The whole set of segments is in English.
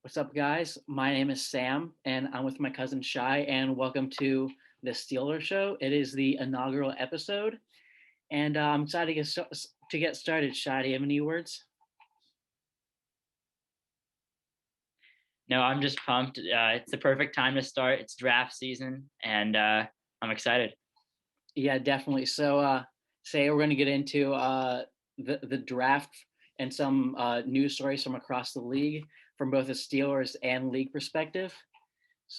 What's up, guys? My name is Sam, and I'm with my cousin Shai, and welcome to the Steeler Show. It is the inaugural episode, and I'm excited to get started. Shai, do you have any words? No, I'm just pumped. It's the perfect time to start. It's draft season, and I'm excited. Yeah, definitely. Say we're going to get into the draft and some news stories from across the league from both the Steelers and league perspective.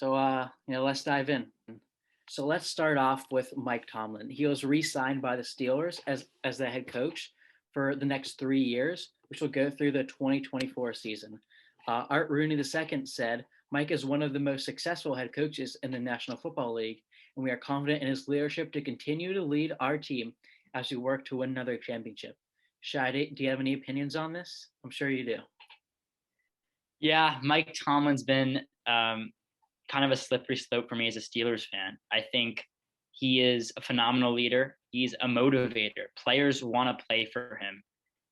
Let's dive in. So let's start off with Mike Tomlin. He was re-signed by the Steelers as the head coach for the next 3 years, which will go through the 2024 season. Art Rooney II said, Mike is one of the most successful head coaches in the National Football League, and we are confident in his leadership to continue to lead our team as we work to win another championship. Shai, do you have any opinions on this? I'm sure you do. Yeah, Mike Tomlin's been kind of a slippery slope for me as a Steelers fan. I think he is a phenomenal leader. He's a motivator. Players want to play for him,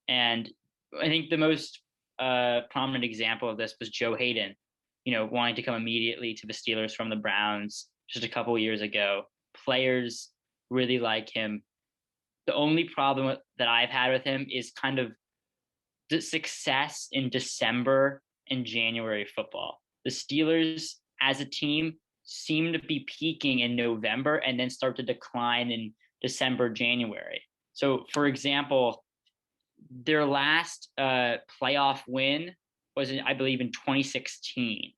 and I think the most prominent example of this was Joe Hayden. Wanting to come immediately to the Steelers from the Browns just a couple years ago. Players really like him. The only problem that I've had with him is kind of the success in December and January football. The Steelers as a team seem to be peaking in November and then start to decline in December, January. So, for example, their last playoff win was, I believe, in 2016.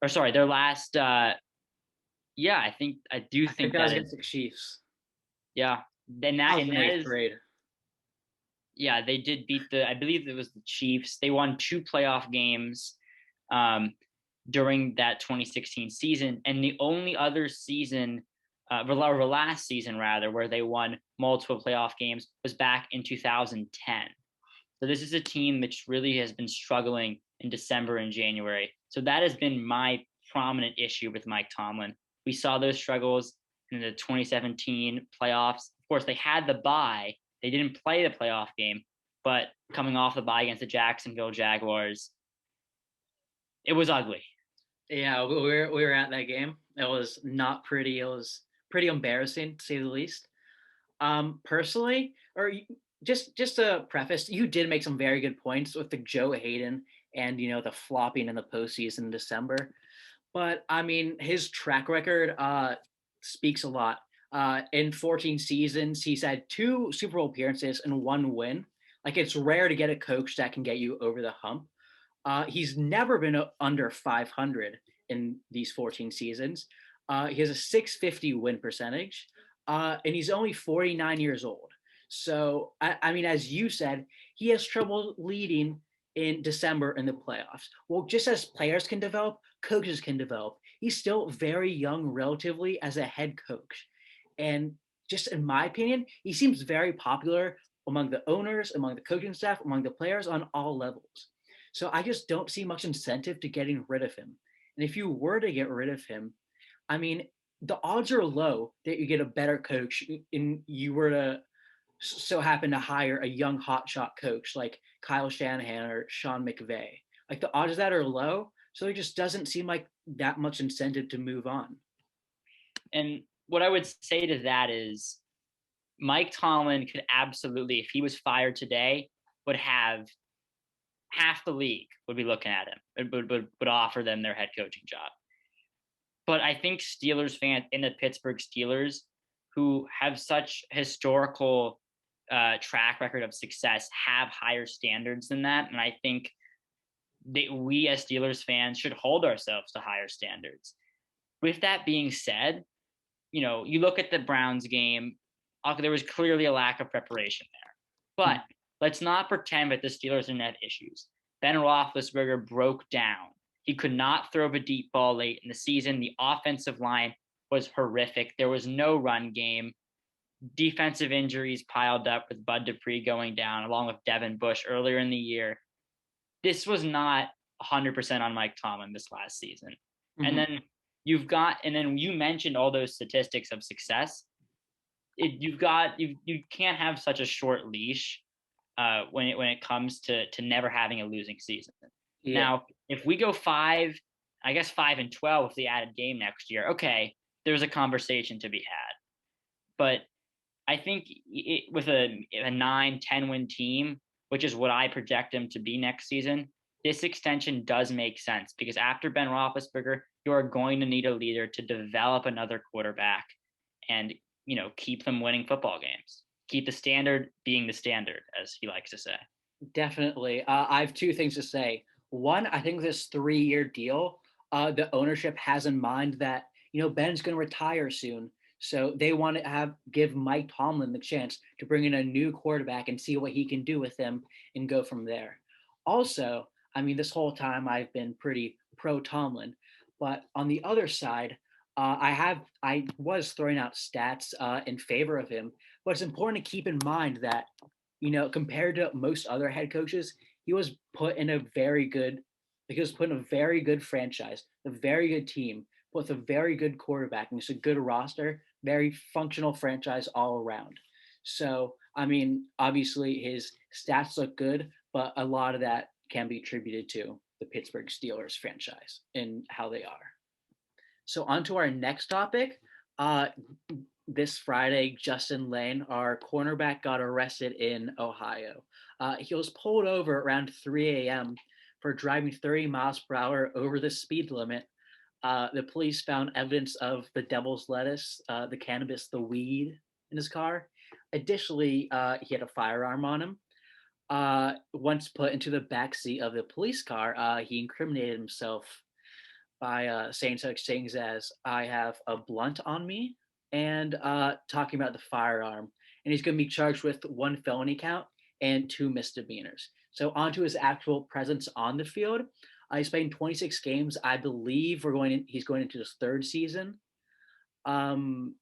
Or sorry, their last. Yeah, I do I think think that was that is. against the Chiefs. Yeah, then That that was and an that eighth is grade. yeah, they did beat I believe it was the Chiefs. They won two playoff games um, during that 2016 season. And the only other season, or last season rather, where they won multiple playoff games was back in 2010. So this is a team which really has been struggling in December and January. So that has been my prominent issue with Mike Tomlin. We saw those struggles in the 2017 playoffs. Of course, they had the bye. They didn't play the playoff game, but coming off the bye against the Jacksonville Jaguars, it was ugly. Yeah, we were at that game. It was not pretty. It was pretty embarrassing to say the least. Personally, just to preface, you did make some very good points with the Joe Hayden and the flopping in the postseason in December. But I mean, his track record speaks a lot. In 14 seasons, he's had two Super Bowl appearances and one win. Like, it's rare to get a coach that can get you over the hump. He's never been under 500 in these 14 seasons. He has a 650 win percentage, and he's only 49 years old. So, I mean, as you said, he has trouble leading in December in the playoffs. Well, just as players can develop, coaches can develop. He's still very young, relatively, as a head coach. And just in my opinion, he seems very popular among the owners, among the coaching staff, among the players on all levels. So I just don't see much incentive to getting rid of him. And if you were to get rid of him, I mean, the odds are low that you get a better coach and you were to so happen to hire a young hotshot coach like Kyle Shanahan or Sean McVay. Like, the odds of that are low, so it just doesn't seem like that much incentive to move on. And what I would say to that is Mike Tomlin could absolutely, if he was fired today, would have half the league would be looking at him, would offer them their head coaching job. But I think Steelers fans in the Pittsburgh Steelers, who have such historical track record of success, have higher standards than that. And I think we as Steelers fans should hold ourselves to higher standards. With that being said, you look at the Browns game, there was clearly a lack of preparation there. But let's not pretend that the Steelers didn't have issues. Ben Roethlisberger broke down. He could not throw a deep ball late in the season. The offensive line was horrific. There was no run game. Defensive injuries piled up with Bud Dupree going down, along with Devin Bush earlier in the year. This was not 100% on Mike Tomlin this last season. Mm-hmm. And then you mentioned all those statistics of success. You can't have such a short leash when it comes to never having a losing season. Yeah, Now, if we go 5-12 with the added game next year, okay, there's a conversation to be had. But I think with a 9-10 win team, which is what I project him to be next season, this extension does make sense because after Ben Roethlisberger, you are going to need a leader to develop another quarterback and keep them winning football games. Keep the standard being the standard, as he likes to say. definitely. I have two things to say. One, I think this 3-year deal, the ownership has in mind that Ben's going to retire soon, so they want to give Mike Tomlin the chance to bring in a new quarterback and see what he can do with him and go from there. Also, I mean, this whole time I've been pretty pro Tomlin, but on the other side, I was throwing out stats in favor of him, but it's important to keep in mind that compared to most other head coaches, he was put in a very good, he was put in a very good franchise, a very good team, with a very good quarterback, and it's a good roster, very functional franchise all around. So, I mean, obviously his stats look good, but a lot of that can be attributed to the Pittsburgh Steelers franchise and how they are. So, on to our next topic. Uh, this Friday, Justin Layne, our cornerback, got arrested in Ohio. He was pulled over around 3 a.m. for driving 30 miles per hour over the speed limit. The police found evidence of the devil's lettuce, the cannabis, the weed in his car. Additionally, he had a firearm on him. Once put into the backseat of the police car, he incriminated himself by saying such things as "I have a blunt on me" and talking about the firearm. And he's going to be charged with 1 felony count and 2 misdemeanors. So onto his actual presence on the field. He's playing 26 games. I believe he's going into his 3rd season.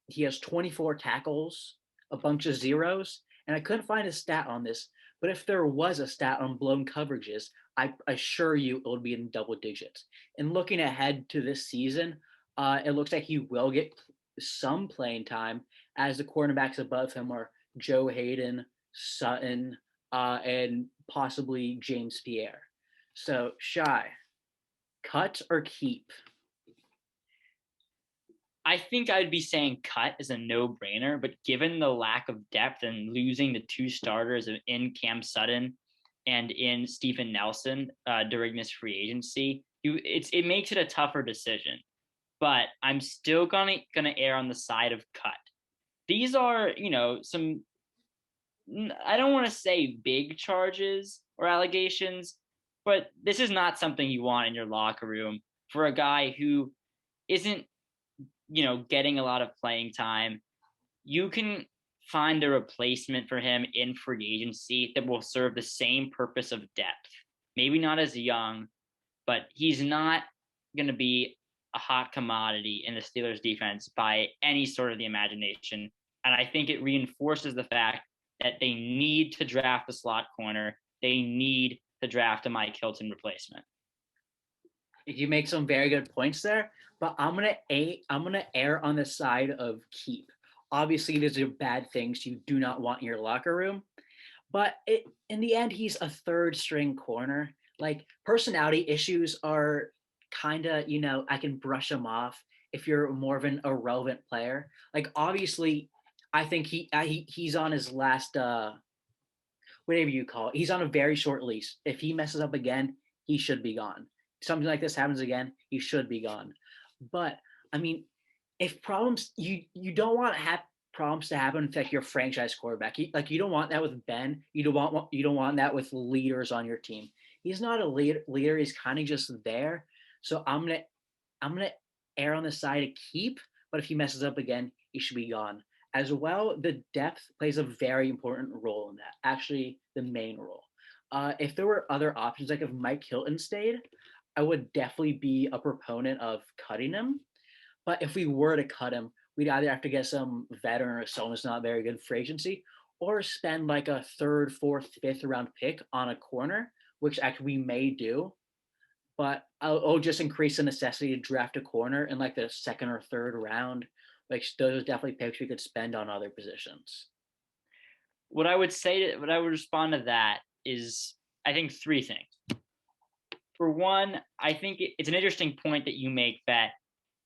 He has 24 tackles, a bunch of zeros, and I couldn't find a stat on this. But if there was a stat on blown coverages, I assure you it would be in double digits. And looking ahead to this season, it looks like he will get some playing time as the cornerbacks above him are Joe Hayden, Sutton, and possibly James Pierre. So, Shy, cut or keep? I think I'd be saying cut is a no-brainer, but given the lack of depth and losing the 2 starters in Cam Sutton and in Stephen Nelson during this free agency, it makes it a tougher decision. But I'm still gonna err on the side of cut. These are, some, I don't want to say big charges or allegations, but this is not something you want in your locker room for a guy who isn't getting a lot of playing time. You can find a replacement for him in free agency that will serve the same purpose of depth. Maybe not as young, but he's not going to be a hot commodity in the Steelers defense by any sort of the imagination. And I think it reinforces the fact that they need to draft a slot corner. They need to draft a Mike Hilton replacement. You make some very good points there, but I'm gonna err on the side of keep. Obviously, these are bad things you do not want in your locker room, but in the end, he's a 3rd string corner. Like, personality issues are kind of, I can brush them off if you're more of an irrelevant player. Like, obviously, I think he's on his last whatever you call it. He's on a very short lease. If he messes up again, he should be gone. Something like this happens again, he should be gone. But I mean, if problems you don't want to have problems to happen with like your franchise quarterback. You don't want that with Ben. You don't want that with leaders on your team. He's not a leader. He's kind of just there. So I'm gonna err on the side of keep. But if he messes up again, he should be gone. As well, the depth plays a very important role in that. Actually, the main role. If there were other options, like if Mike Hilton stayed, I would definitely be a proponent of cutting him. But if we were to cut him, we'd either have to get some veteran or someone who's not very good for agency, or spend like a 3rd, 4th, 5th round pick on a corner, which actually we may do. But I'll just increase the necessity to draft a corner in like the 2nd or 3rd round. Like, those are definitely picks we could spend on other positions. What I would respond to that is, I think 3 things. For one, I think it's an interesting point that you make that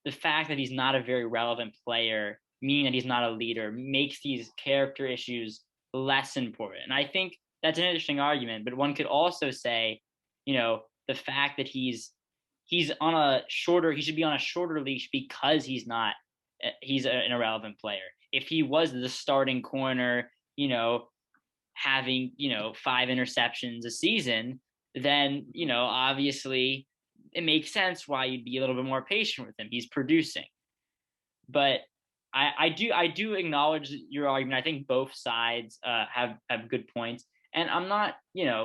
the fact that he's not a very relevant player, meaning that he's not a leader, makes these character issues less important. And I think that's an interesting argument. But one could also say, the fact that he should be on a shorter leash because he's an irrelevant player. If he was the starting corner, having 5 interceptions a season, then obviously it makes sense why you'd be a little bit more patient with him. He's producing. But I do acknowledge your argument. I think both sides have good points. And I'm not,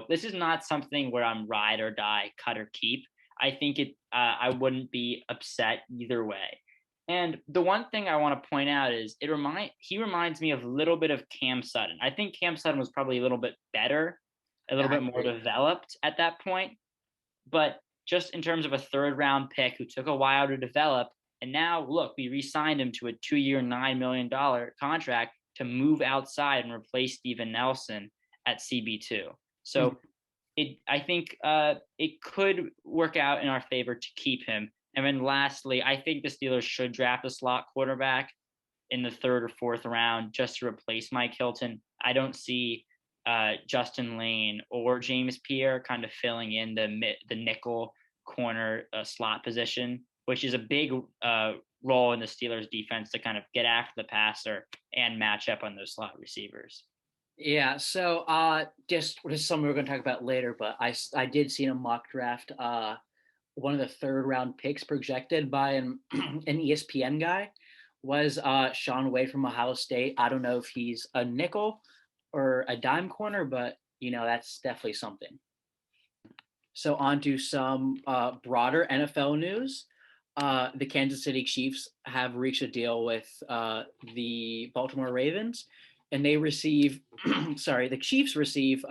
this is not something where I'm ride or die, cut or keep. I think I wouldn't be upset either way. And the one thing I want to point out is he reminds me of a little bit of Cam Sutton. I think Cam Sutton was probably a little bit better, a Yeah, little I bit more agree. developed at that point. But just in terms of a third round pick who took a while to develop, and now look, we re-signed him to a 2-year, $9 million contract to move outside and replace Steven Nelson at CB2. Mhm. So I think it could work out in our favor to keep him. And then lastly, I think the Steelers should draft a slot quarterback in the third or fourth round just to replace Mike Hilton. I don't see Justin Layne or James Pierre kind of filling in the nickel corner slot position, which is a big role in the Steelers defense to kind of get after the passer and match up on those slot receivers. Yeah, so just something we're going to talk about later, but I did see in a mock draft one of the third round picks projected by an ESPN guy was Sean Wade from Ohio State. I don't know if he's a nickel or a dime corner, but that's definitely something. So on to some broader NFL news. The Kansas City Chiefs have reached a deal with the Baltimore Ravens, and they receive, sorry, the Chiefs receive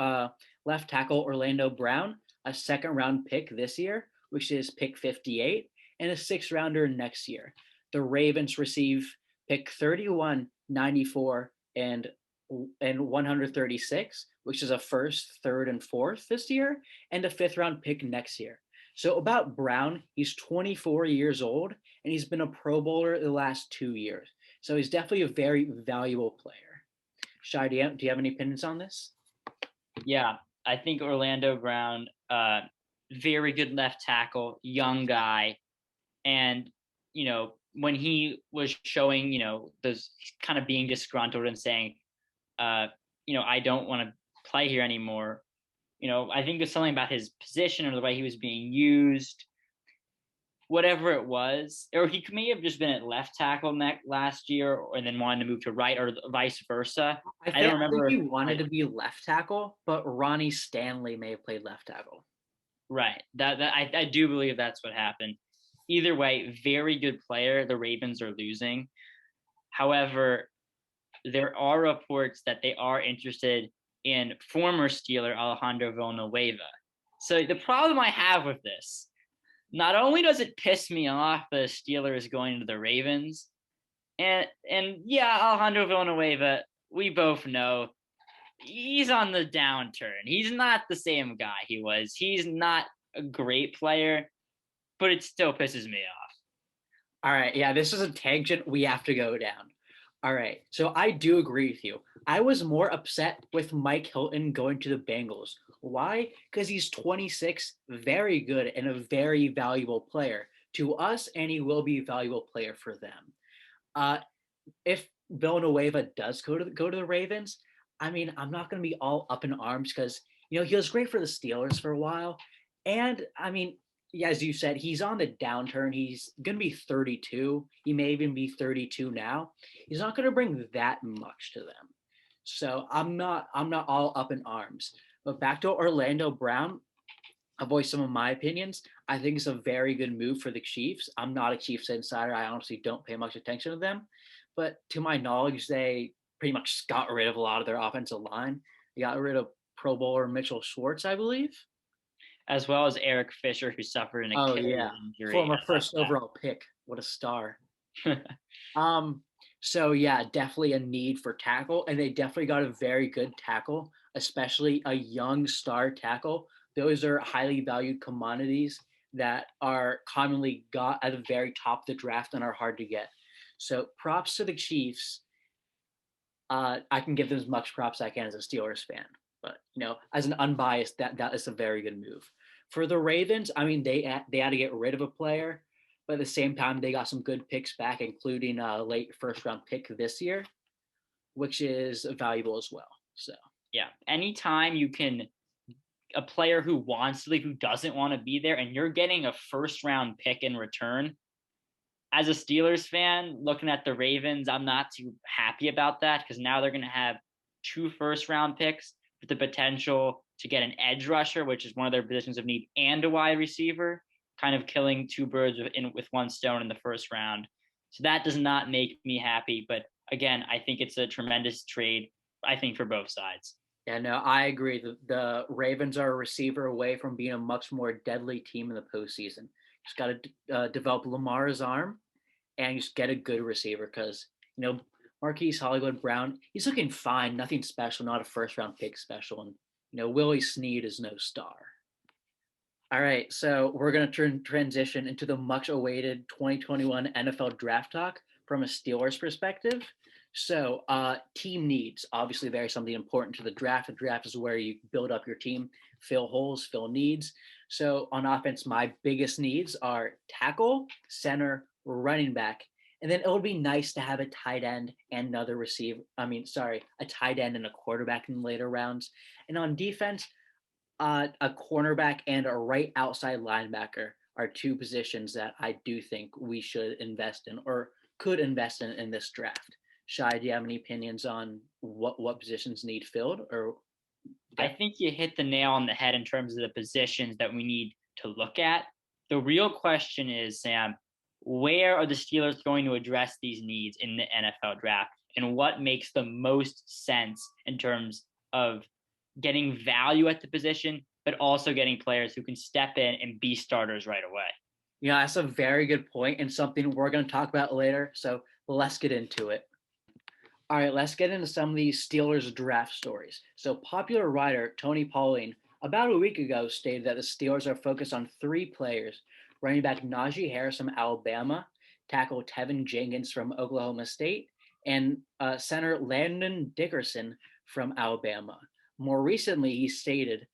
left tackle Orlando Brown, a second round pick this year, which is pick 58, and a sixth rounder next year. The Ravens receive pick 31, 94, and 136, which is a first, third, and fourth this year, and a fifth round pick next year. So about Brown, he's 24 years old, and he's been a Pro Bowler the last 2 years. So he's definitely a very valuable player. Shai, do you have any opinions on this? Yeah, I think Orlando Brown, very good left tackle, young guy, and when he was showing those kind of being disgruntled and saying, I don't want to play here anymore. I think there's something about his position or the way he was being used, whatever it was, or he may have just been at left tackle last year, and then wanted to move to right, or vice versa. I don't I think he remember. wanted to be left tackle, but Ronnie Stanley may have played left tackle. Right. That I do believe that's what happened. Either way, very good player. The Ravens are losing. However, there are reports that they are interested in former Steeler Alejandro Villanueva. So the problem I have with this, not only does it piss me off the Steelers going to the Ravens, and yeah, Alejandro Villanueva, we both know he's on the downturn. He's not the same guy he was. He's not a great player, but it still pisses me off. All right, yeah, this is a tangent we have to go down. All right, so I do agree with you. I was more upset with Mike Hilton going to the Bengals. Why? Because he's 26, very good, and a very valuable player to us, and he will be a valuable player for them. Uh, if Villanueva does go to the Ravens, I mean, I'm not going to be all up in arms because he was great for the Steelers for a while, and I mean, yeah, as you said, he's on the downturn. He's going to be 32. He may even be 32 now. He's not going to bring that much to them. So I'm not all up in arms. But back to Orlando Brown, I'll voice some of my opinions. I think it's a very good move for the Chiefs. I'm not a Chiefs insider. I honestly don't pay much attention to them. But to my knowledge, they pretty much got rid of a lot of their offensive line. They got rid of Pro Bowler Mitchell Schwartz, I believe. As well as Eric Fisher, who suffered an Oh Achilles yeah, injury former at first left overall pick. What a star. tackle. Um, so yeah, definitely a need for tackle, and they definitely got a very good tackle, especially a young star tackle those are highly valued commodities that are commonly got at the very top of the draft and are hard to get. So props to the Chiefs. I can give them as much props as I can as a Steelers fan, but as an unbiased, that is a very good move. For the Ravens, I mean, they had to get rid of a player, but at the same time, they got some good picks back, including a late first round pick this year, which is valuable as well. So yeah, anytime you can a player who wants to leave, who doesn't want to be there, and you're getting a first round pick in return. As a Steelers fan, looking at the Ravens, I'm not too happy about that because now they're going to have 2 first round picks with the potential to get an edge rusher, which is one of their positions of need, and a wide receiver, kind of killing 2 birds with one stone in the first round. So that does not make me happy. But again, I think it's a tremendous trade, I think, for both sides. yeah, no, I agree. The Ravens are a receiver away from being a much more deadly team in the postseason. Just got to develop Lamar's arm and just get a good receiver because Marquise Hollywood Brown, he's looking fine, nothing special, not a first round pick special, and Willie Snead is no star. All right, so we're going to transition into the much awaited 2021 NFL draft talk from a Steelers perspective. So, team needs obviously very something important to the draft. The draft is where you build up your team, fill holes, fill needs. So, on offense, my biggest needs are tackle, center, running back, and then it would be nice to have a tight end and another receiver. A tight end and a quarterback in later rounds. And on defense, a cornerback and a right outside linebacker are 2 positions that I do think we should invest in or could invest in this draft. Shai, do you have any opinions on what positions need filled? Or I think you hit the nail on the head in terms of the positions that we need to look at. The real question is, Sam, where are the Steelers going to address these needs in the NFL draft? And what makes the most sense in terms of getting value at the position, but also getting players who can step in and be starters right away? Yeah, that's a very good point and something we're going to talk about later. So let's get into it. All right, let's get into some of these Steelers draft stories. So, popular writer Tony Pauline about a week ago stated that the Steelers are focused on 3 players: running back Najee Harris from Alabama, tackle Tevin Jenkins from Oklahoma State, and center Landon Dickerson from Alabama. More recently, he stated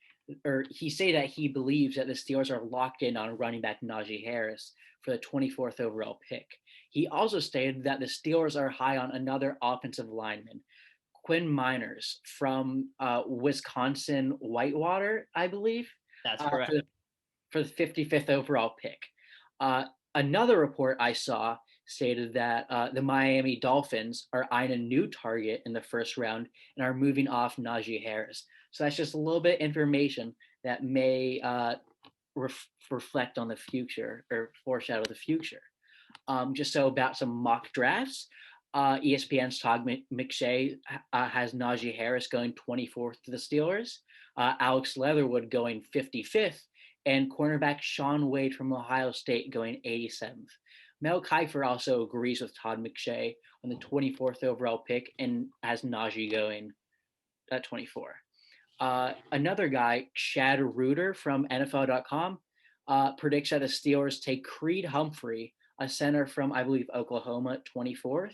that he believes that the Steelers are locked in on running back Najee Harris for the 24th overall pick. He also stated that the Steelers are high on another offensive lineman, Quinn Miners from Wisconsin Whitewater, I believe. That's correct. For the 55th overall pick. Another report I saw stated that the Miami Dolphins are eyeing a new target in the first round and are moving off Najee Harris. So that's just a little bit of information that may reflect on the future or foreshadow the future. Just so about some mock drafts, ESPN's Todd McShay has Najee Harris going 24th to the Steelers, Alex Leatherwood going 55th, and cornerback Shaun Wade from Ohio State going 87th. Mel Kiper also agrees with Todd McShay on the 24th overall pick and has Najee going at 24. Another guy, Chad Reuter from NFL.com, predicts that the Steelers take Creed Humphrey, a center from, I believe, Oklahoma, at 24th,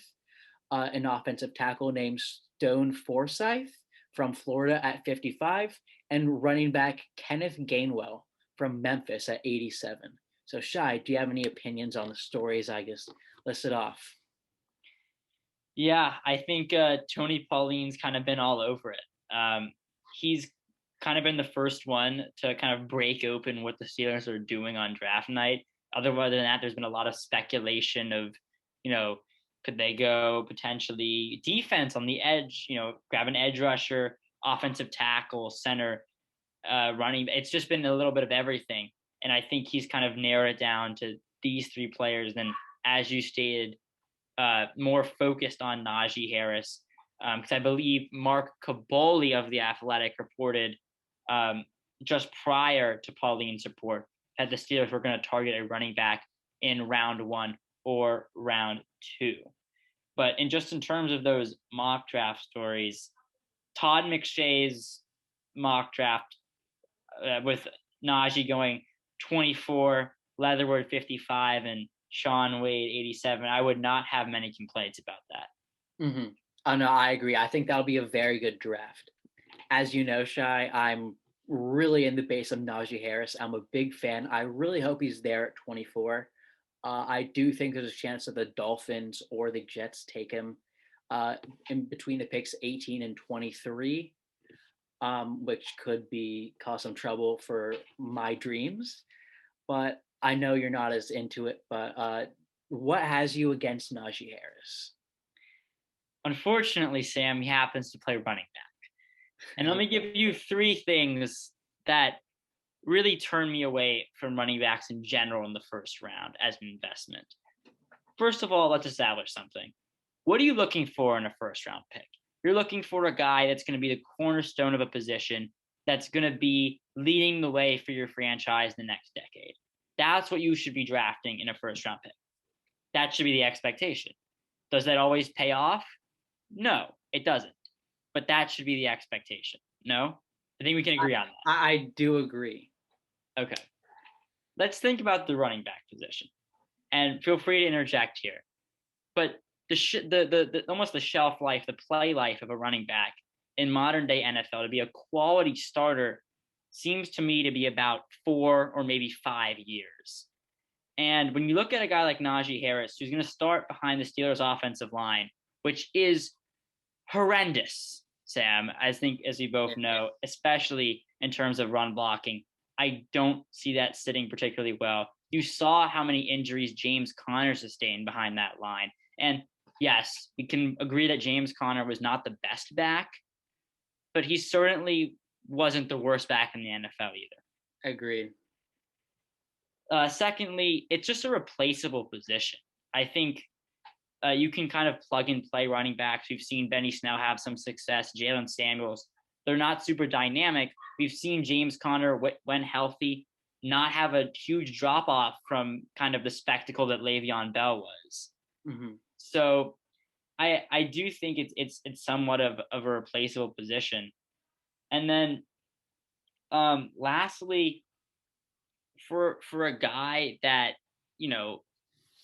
an offensive tackle named Stone Forsythe from Florida at 55, and running back Kenneth Gainwell from Memphis at 87. So, Shai, do you have any opinions on the stories I just listed off? Yeah, I think Tony Pauline's kind of been all over it. He's kind of been the first one to kind of break open what the Steelers are doing on draft night. Other than that, there's been a lot of speculation of, could they go potentially defense on the edge, grab an edge rusher, offensive tackle, center, running. It's just been a little bit of everything. And I think he's kind of narrowed it down to these 3 players. Then, as you stated, more focused on Najee Harris. Because I believe Mark Caboli of The Athletic reported just prior to Pauline's report that the Steelers were going to target a running back in round 1 or round 2. But in terms of those mock draft stories, Todd McShay's mock draft with Najee going 24, Leatherwood 55, and Sean Wade 87, I would not have many complaints about that. Mm-hmm. Oh no, I agree. I think that'll be a very good draft. As you know, Shy, I'm really in the base of Najee Harris. I'm a big fan. I really hope he's there at 24. I do think there's a chance that the Dolphins or the Jets take him in between the picks 18 and 23, which could be cause some trouble for my dreams. But I know you're not as into it. But what has you against Najee Harris? Unfortunately, Sam, he happens to play running back. And let me Okay. give you three things that really turn me away from running backs in general in the first round as an investment. First of all, let's establish something. What are you looking for in a first round pick? You're looking for a guy that's going to be the cornerstone of a position that's going to be leading the way for your franchise in the next decade. That's what you should be drafting in a first round pick. That should be the expectation. Does that always pay off? No, it doesn't. But that should be the expectation. No? I think we can agree on I do agree. that. Okay. Let's think about the running back position. And feel free to interject here. But the almost the shelf life, the play life of a running back in modern day NFL to be a quality starter seems to me to be about 4 or maybe 5 years. And when you look at a guy like Najee Harris, who's going to start behind the Steelers' offensive line, which is horrendous, Sam, I think, as we both know, especially in terms of run blocking, I don't see that sitting particularly well. You saw how many injuries James Conner sustained behind that line. And yes, we can agree that James Conner was not the best back, but he certainly wasn't the worst back in the NFL either. Agreed. Secondly, it's just a replaceable position. I think you can kind of plug and play running backs. We've seen Benny Snell have some success, Jalen Samuels. They're not super dynamic. We've seen James Conner, when healthy, not have a huge drop off from kind of the spectacle that Le'Veon Bell was. Mm-hmm. So I do think it's somewhat of a replaceable position. And then lastly, for a guy that, you know,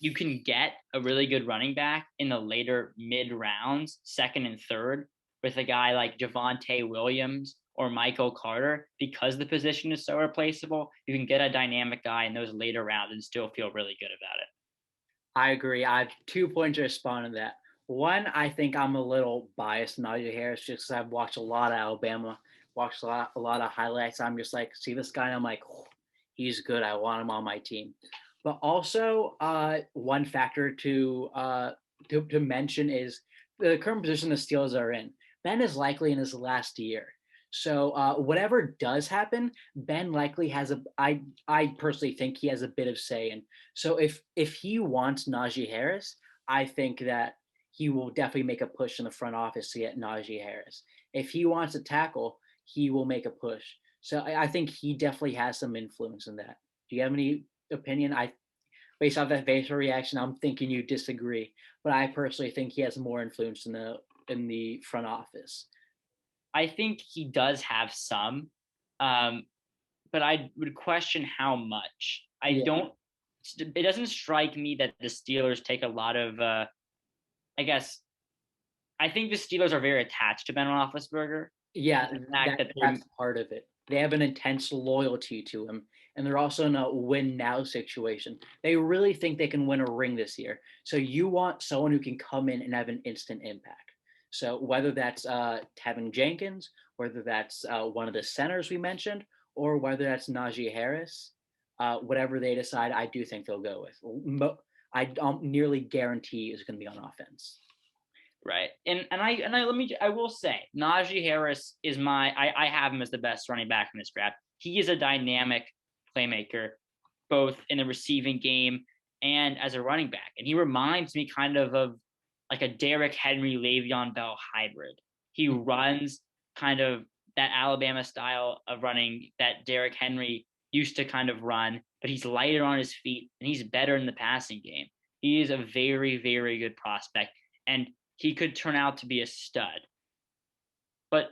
you can get a really good running back in the later mid rounds, second and third, with a guy like Javonte Williams or Michael Carter, because the position is so replaceable, you can get a dynamic guy in those later rounds and still feel really good about it. I agree. I have 2 points to respond to that. One, I think I'm a little biased, Najee Harris, just because I've watched a lot of Alabama, watched a lot of highlights. I'm just like, see this guy, and I'm like, oh, he's good. I want him on my team. But also, one factor to mention is the current position the Steelers are in. Ben is likely in his last year. So whatever does happen, Ben likely has I personally think he has a bit of say in. So if he wants Najee Harris, I think that he will definitely make a push in the front office to get Najee Harris. If he wants to tackle, he will make a push. So I think he definitely has some influence in that. Do you have any opinion? I based off that facial reaction, I'm thinking you disagree, but I personally think he has more influence in the front office. I think he does have some, um, but I would question how much. I Yeah, don't. It doesn't strike me that the Steelers take a lot of. I guess I think the Steelers are very attached to Ben Roethlisberger. yeah, The fact that they're that's part of it. They have an intense loyalty to him, and they're also in a win now situation. They really think they can win a ring this year. So you want someone who can come in and have an instant impact. So whether that's Tevin Jenkins, whether that's one of the centers we mentioned, or whether that's Najee Harris, whatever they decide, I do think they'll go with. I don't nearly guarantee is going to be on offense. right, I will say Najee Harris is I have him as the best running back in this draft. He is a dynamic playmaker, both in the receiving game and as a running back, and he reminds me kind of like a Derrick Henry Le'Veon Bell hybrid. He runs kind of that Alabama style of running that Derrick Henry used to kind of run, but he's lighter on his feet and he's better in the passing game. He is a very, very good prospect, and he could turn out to be a stud. But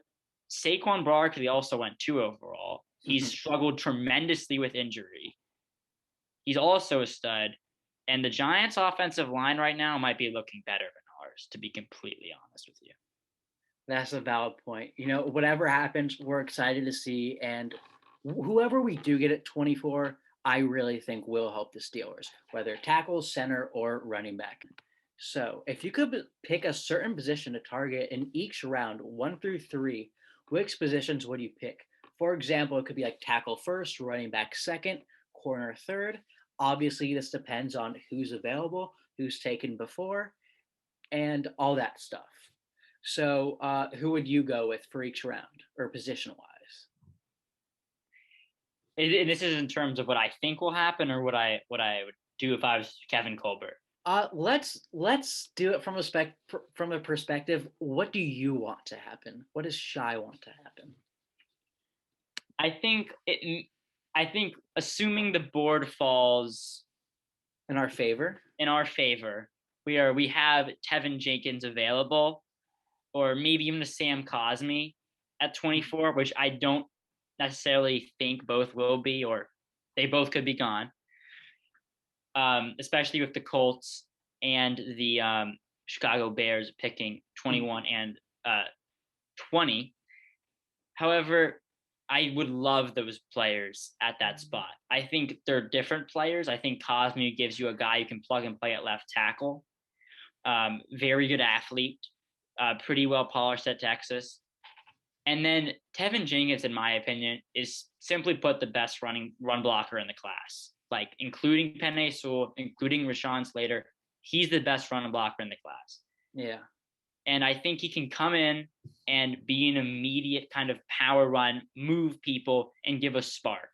Saquon Barkley also went 2 overall, He's struggled tremendously with injury. He's also a stud. And the Giants' offensive line right now might be looking better than ours, to be completely honest with you. That's a valid point. Whatever happens, we're excited to see. And whoever we do get at 24, I really think will help the Steelers, whether tackle, center, or running back. So, if you could pick a certain position to target in each round, 1 through 3, which positions would you pick? For example, it could be like tackle first, running back second, corner third. Obviously, this depends on who's available, who's taken before, and all that stuff. So, who would you go with for each round or position wise? And this is in terms of what I think will happen, or what I would do if I was Kevin Colbert. Let's do it from a perspective. What do you want to happen? What does Shy want to happen? I think assuming the board falls in our favor, we have Tevin Jenkins available, or maybe even the Sam Cosmi at 24, which I don't necessarily think both will be, or they both could be gone. Especially with the Colts and the Chicago Bears picking 21 and 20. However, I would love those players at that spot. I think they're different players. I think Cosmi gives you a guy you can plug and play at left tackle. Very good athlete, pretty well polished at Texas. And then Tevin Jenkins, in my opinion, is simply put the best run blocker in the class. Like, including Penei Sewell, including Rashawn Slater, he's the best run blocker in the class. Yeah. And I think he can come in and be an immediate kind of power run, move people, and give a spark.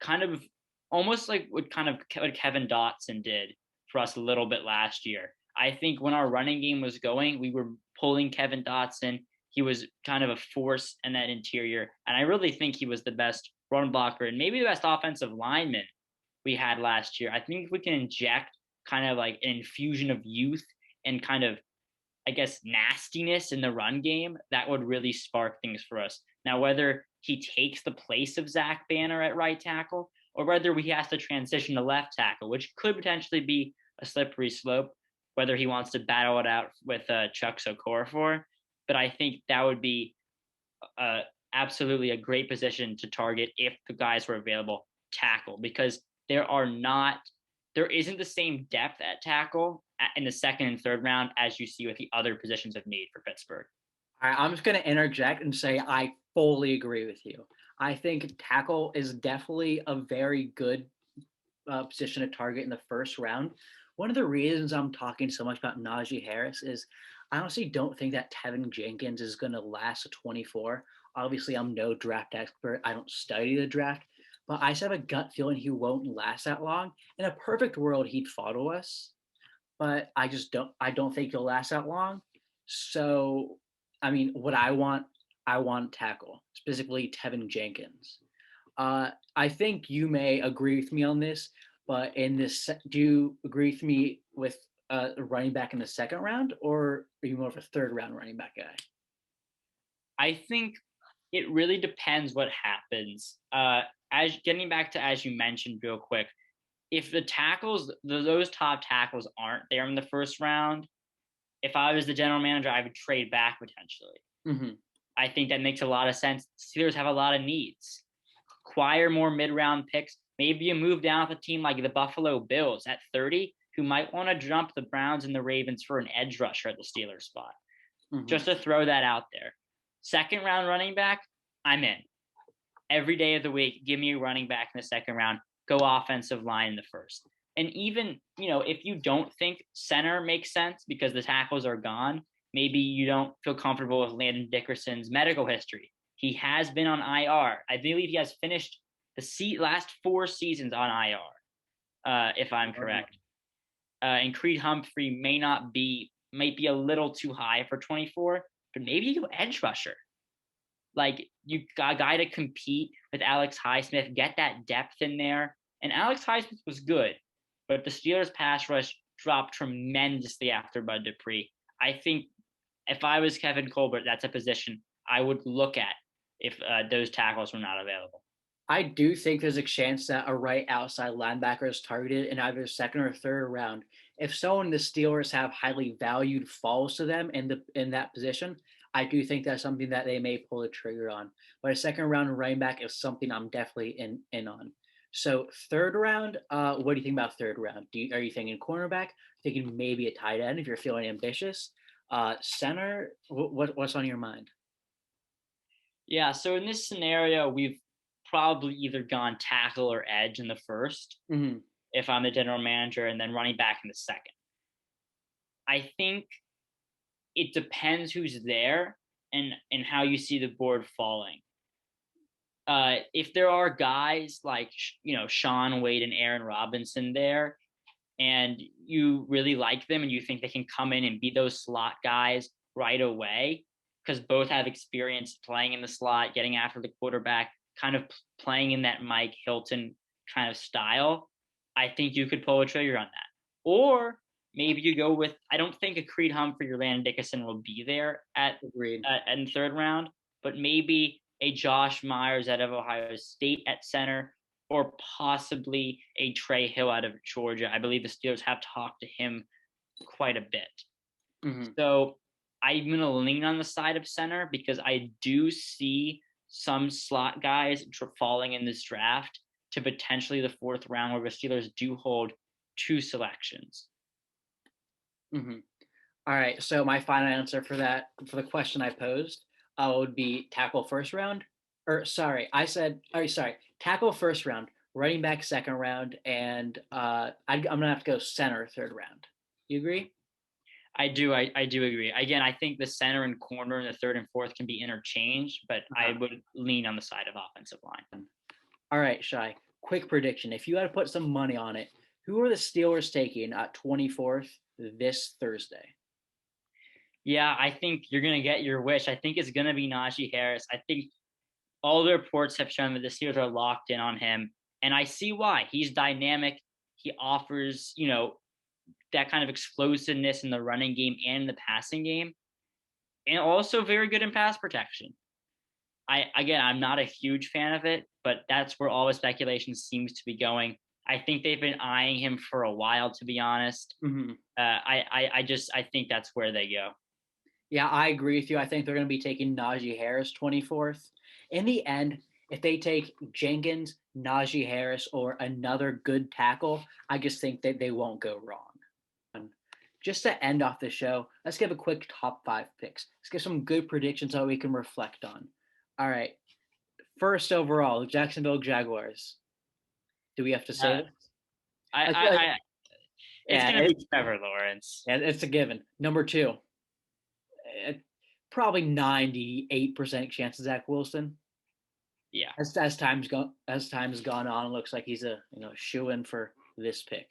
Kind of almost like what Kevin Dotson did for us a little bit last year. I think when our running game was going, we were pulling Kevin Dotson. He was kind of a force in that interior. And I really think he was the best run blocker and maybe the best offensive lineman we had last year. I think if we can inject kind of like an infusion of youth and kind of, I guess, nastiness in the run game, that would really spark things for us. Now, whether he takes the place of Zach Banner at right tackle, or whether he has to transition to left tackle, which could potentially be a slippery slope, whether he wants to battle it out with Chuck Okorafor. But I think that would be absolutely a great position to target if the guys were available, tackle, because there isn't the same depth at tackle in the second and third round as you see with the other positions of need for Pittsburgh. All right, I'm just going to interject and say I fully agree with you. I think tackle is definitely a very good position to target in the first round. One of the reasons I'm talking so much about Najee Harris is I honestly don't think that Tevin Jenkins is going to last a 24. Obviously, I'm no draft expert. I don't study the draft, but I just have a gut feeling he won't last that long. In a perfect world, he'd follow us, but I don't think he'll last that long. So, I mean, what I want tackle, specifically Tevin Jenkins. I think you may agree with me on this, but do you agree with me with running back in the second round, or are you more of a third round running back guy? I think it really depends what happens. As you mentioned real quick, if the tackles, those top tackles aren't there in the first round, if I was the general manager, I would trade back potentially. Mm-hmm. I think that makes a lot of sense. Steelers have a lot of needs. Acquire more mid-round picks. Maybe you move down with a team like the Buffalo Bills at 30, who might want to jump the Browns and the Ravens for an edge rusher at the Steelers spot. Mm-hmm. Just to throw that out there. Second round running back, I'm in. Every day of the week, give me a running back in the second round. Go offensive line in the first. And even, if you don't think center makes sense because the tackles are gone, maybe you don't feel comfortable with Landon Dickerson's medical history. He has been on IR. I believe he has finished the last 4 seasons on IR, if I'm correct. And Creed Humphrey might be a little too high for 24, but maybe you go edge rusher. Like, you got a guy to compete with Alex Highsmith, get that depth in there. And Alex Highsmith was good, but the Steelers' pass rush dropped tremendously after Bud Dupree. I think if I was Kevin Colbert, that's a position I would look at if those tackles were not available. I do think there's a chance that a right outside linebacker is targeted in either second or third round. If someone the Steelers have highly valued falls to them in that position, I do think that's something that they may pull the trigger on. But a second round running back is something I'm definitely in on. So third round, what do you think about third round? Are you thinking cornerback? Thinking maybe a tight end if you're feeling ambitious? Center? What's on your mind? Yeah, so in this scenario, we've probably either gone tackle or edge in the first, Mm-hmm. if I'm the general manager, and then running back in the second. I think it depends who's there and how you see the board falling. If there are guys like Sean Wade and Aaron Robinson there, and you really like them and you think they can come in and be those slot guys right away, because both have experience playing in the slot, getting after the quarterback, kind of playing in that Mike Hilton kind of style, I think you could pull a trigger on that. Or maybe you go with, I don't think a Creed Humphrey or Landon Dickinson will be there Agreed. in the third round, but maybe a Josh Myers out of Ohio State at center, or possibly a Trey Hill out of Georgia. I believe the Steelers have talked to him quite a bit. Mm-hmm. So I'm going to lean on the side of center because I do see some slot guys falling in this draft to potentially the fourth round, where the Steelers do hold two selections. Mm-hmm. All right. So my final answer for the question I posed, would be tackle first round. Or sorry, I said, sorry, tackle first round, running back second round, and I'm gonna have to go center third round. You agree? I do. I do agree. Again, I think the center and corner in the third and fourth can be interchanged, but I would lean on the side of offensive line. All right, Shai. Quick prediction. If you had to put some money on it, who are the Steelers taking at 24th this Thursday? Yeah, I think you're going to get your wish. I think it's going to be Najee Harris. I think all the reports have shown that the Steelers are locked in on him, and I see why. He's dynamic. He offers, that kind of explosiveness in the running game and the passing game, and also very good in pass protection. I'm not a huge fan of it, but that's where all the speculation seems to be going. I think they've been eyeing him for a while, to be honest. Mm-hmm. I think that's where they go. Yeah, I agree with you. I think they're going to be taking Najee Harris 24th. In the end, if they take Jenkins, Najee Harris, or another good tackle, I just think that they won't go wrong. Just to end off the show, let's give a quick top 5 picks. Let's give some good predictions that we can reflect on. All right. First overall, Jacksonville Jaguars. Do we have to say this? It's Yeah, going to be Trevor Lawrence. Yeah, it's a given. Number 2, probably 98% chance of Zach Wilson. Yeah. As time's gone on, it looks like he's a shoe-in for this pick.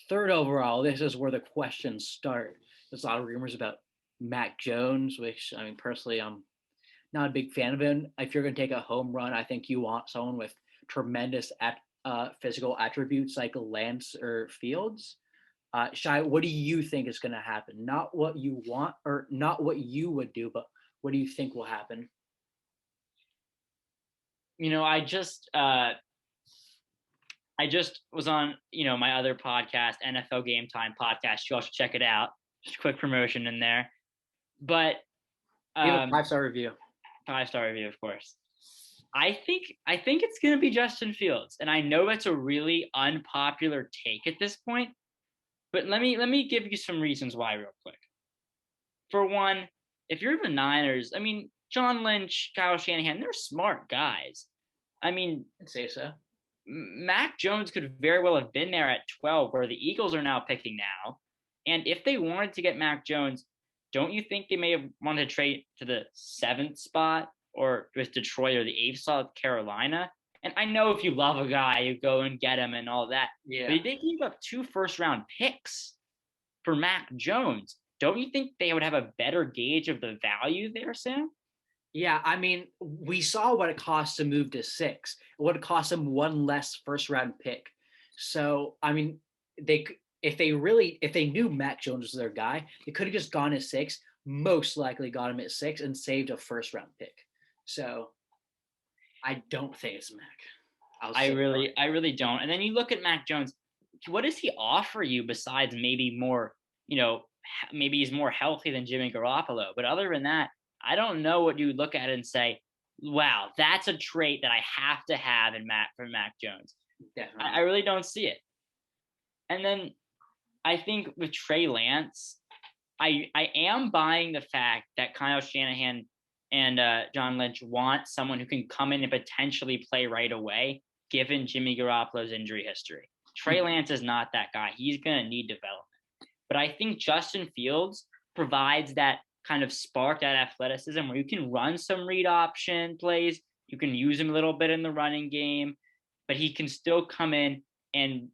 Third overall, this is where the questions start. There's a lot of rumors about Mac Jones, which I mean personally I'm not a big fan of him. If you're going to take a home run, I think you want someone with tremendous physical attributes like Lance or Fields. Shai, what do you think is going to happen? Not what you want or not what you would do, but what do you think will happen? I just was on, my other podcast, NFL Game Time podcast. You all should check it out. Just a quick promotion in there. But give a 5-star review. 5-star review, of course. I think it's going to be Justin Fields, and I know that's a really unpopular take at this point. But let me give you some reasons why real quick. For one, if you're the Niners, I mean, John Lynch, Kyle Shanahan, they're smart guys. I mean, I'd say so. Mac Jones could very well have been there at 12, where the Eagles are now picking now. And if they wanted to get Mac Jones, don't you think they may have wanted to trade to the 7th spot or with Detroit or the 8th spot with Carolina? And I know if you love a guy, you go and get him and all that. Yeah. But they gave up 2 first-round picks for Mac Jones. Don't you think they would have a better gauge of the value there, Sam? Yeah, I mean, we saw what it cost to move to 6. It would have cost them 1 less first-round pick. So, I mean, if they knew Mac Jones was their guy, they could have just gone at 6, most likely got him at 6 and saved a first-round pick. So, I don't think it's Mac. I'll I say really, I really don't. And then you look at Mac Jones. What does he offer you besides maybe more? Maybe he's more healthy than Jimmy Garoppolo. But other than that, I don't know what you would look at and say, "Wow, that's a trait that I have to have in Mac Jones." I definitely. really don't see it. And then I think with Trey Lance, I am buying the fact that Kyle Shanahan and John Lynch want someone who can come in and potentially play right away, given Jimmy Garoppolo's injury history. Trey Mhm. Lance is not that guy. He's going to need development. But I think Justin Fields provides that kind of spark, that athleticism where you can run some read option plays. You can use him a little bit in the running game, but he can still come in and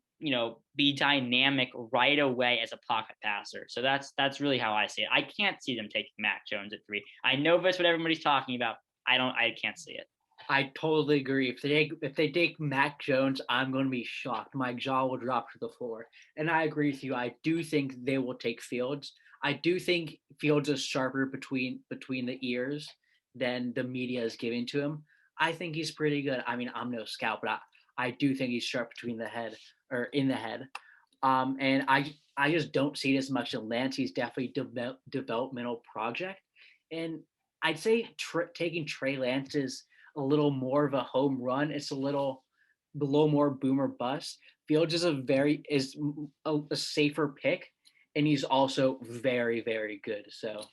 be dynamic right away as a pocket passer. So that's really how I see it. I can't see them taking Mac Jones at 3. I know that's what everybody's talking about. I can't see it. I totally agree. If they take Mac Jones, I'm going to be shocked. My jaw will drop to the floor. And I agree with you. I do think they will take Fields. I do think Fields is sharper between the ears than the media is giving to him. I think he's pretty good. I mean, I'm no scout, but I do think he's sharp between the head or in the head. And I just don't see it as much in Lance. He's definitely developmental project, and I'd say taking Trey Lance is a little more of a home run. It's a little below more boomer bust. Fields is a safer pick, and he's also very very good. So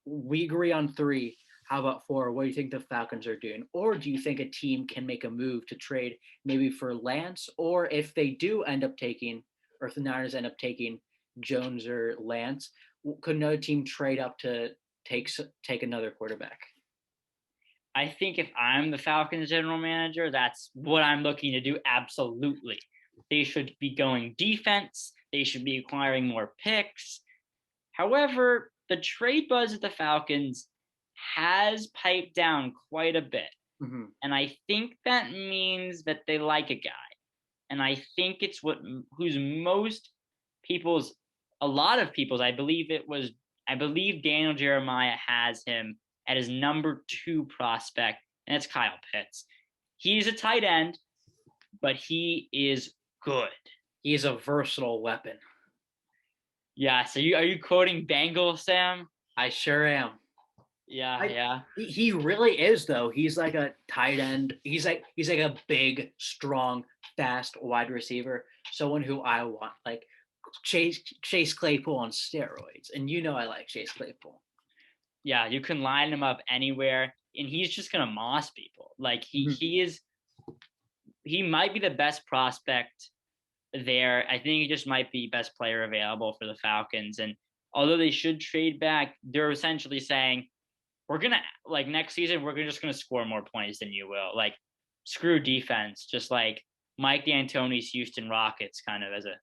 we agree on 3. How about 4? What do you think the Falcons are doing? Or do you think a team can make a move to trade maybe for Lance? Or if they do end up taking, or if the Niners end up taking Jones or Lance, could another team trade up to take another quarterback? I think if I'm the Falcons general manager, that's what I'm looking to do. Absolutely. They should be going defense. They should be acquiring more picks. However, the trade buzz at the Falcons has piped down quite a bit. Mm-hmm. And I think that means that they like a guy. And I think it's who's most people's, a lot of people's, I believe Daniel Jeremiah has him at his number 2 prospect, and it's Kyle Pitts. He's a tight end, but he is good. He is a versatile weapon. Yeah. So are you quoting Bengal, Sam? I sure am. Yeah. I Yeah. he really is though. He's like a tight end. He's like a big, strong, fast wide receiver. Someone who I want, like Chase Claypool on steroids. And I like Chase Claypool. Yeah. You can line him up anywhere, and he's just gonna moss people. Like Mhm. he might be the best prospect there. I think he just might be best player available for the Falcons. And although they should trade back, they're essentially saying, we're gonna, like, next season we're just gonna score more points than you will. Like, screw defense, just like Mike D'Antoni's Houston Rockets, kind of as a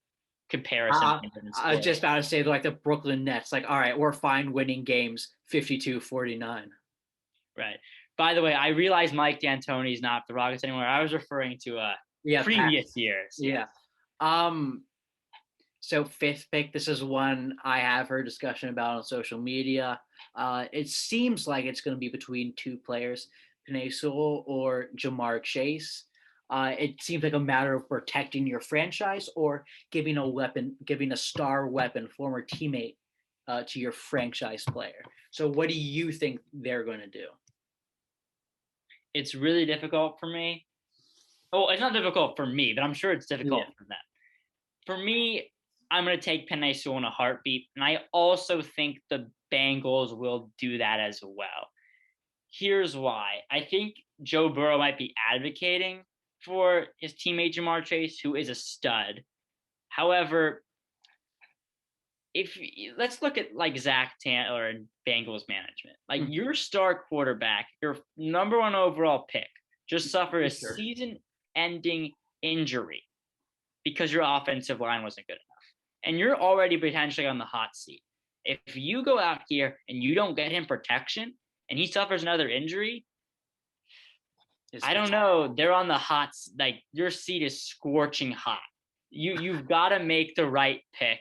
comparison Uh, in I was sport. just about to say like the Brooklyn Nets. Like, all right, we're fine winning games 52-49. Right. By the way, I realize Mike D'Antoni's not the Rockets anymore. I was referring to Yeah, previous years. Yeah. yeah. Um, So 5th pick, this is one I have heard discussion about on social media. It seems like it's going to be between 2 players, Penei Sewell or Jamar Chase. It seems like a matter of protecting your franchise or giving a star weapon, former teammate, to your franchise player. So what do you think they're going to do? It's really difficult for me. Oh, it's not difficult for me, but I'm sure it's Yeah. difficult for them. For me, I'm going to take Penei Sewell in a heartbeat, and I also think the Bengals will do that as well. Here's why. I think Joe Burrow might be advocating for his teammate Jamar Chase, who is a stud. However, if let's look at like Zach Taylor and Bengals management, like your star quarterback, your number 1 overall pick, just suffered a Sure. season-ending injury because your offensive line wasn't good enough, and you're already potentially on the hot seat. If you go out here and you don't get him protection, and he suffers another injury, I don't know. They're on the hot, like your seat is scorching hot. You've got to make the right pick.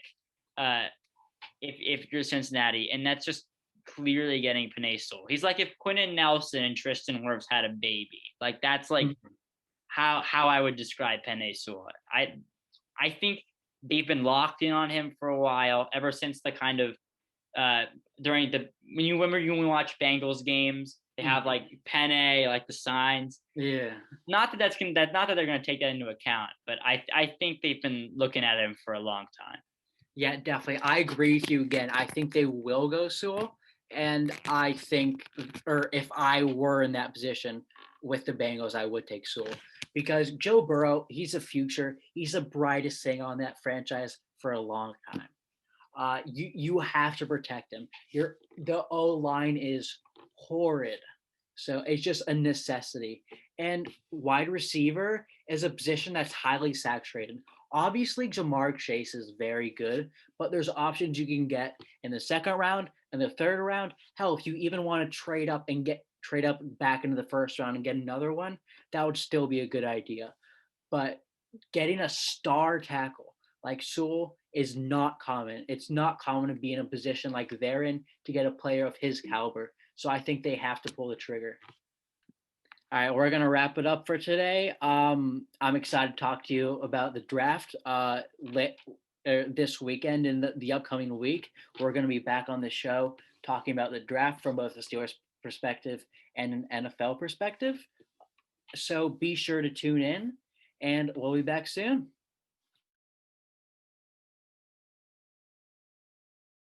If you're Cincinnati, and that's just clearly getting Penei Sewell. He's like if Quentin Nelson and Tristan Wirfs had a baby. Like that's like how I would describe Penei Sewell. I think they've been locked in on him for a while, ever since the kind of uh during the when you remember you watch Bengals games, they have like Penei, like the signs. Yeah. Not that they're gonna take that into account, but I think they've been looking at him for a long time. Yeah, definitely. I agree with you again. I think they will go Sewell. And I think, or if I were in that position with the Bengals, I would take Sewell because Joe Burrow, he's a future. He's the brightest thing on that franchise for a long time. You have to protect him. The O line is horrid, so it's just a necessity. And wide receiver is a position that's highly saturated. Obviously, Jamar Chase is very good, but there's options you can get in the second round and the third round. Hell, if you even want to trade up back into the first round and get another one, that would still be a good idea. But getting a star tackle like Sewell is not common. It's not common to be in a position like they're in to get a player of his caliber. So I think they have to pull the trigger. All right, we're gonna wrap it up for today. I'm excited to talk to you about the draft this weekend and the upcoming week. We're gonna be back on the show talking about the draft from both the Steelers perspective and an NFL perspective. So be sure to tune in, and we'll be back soon.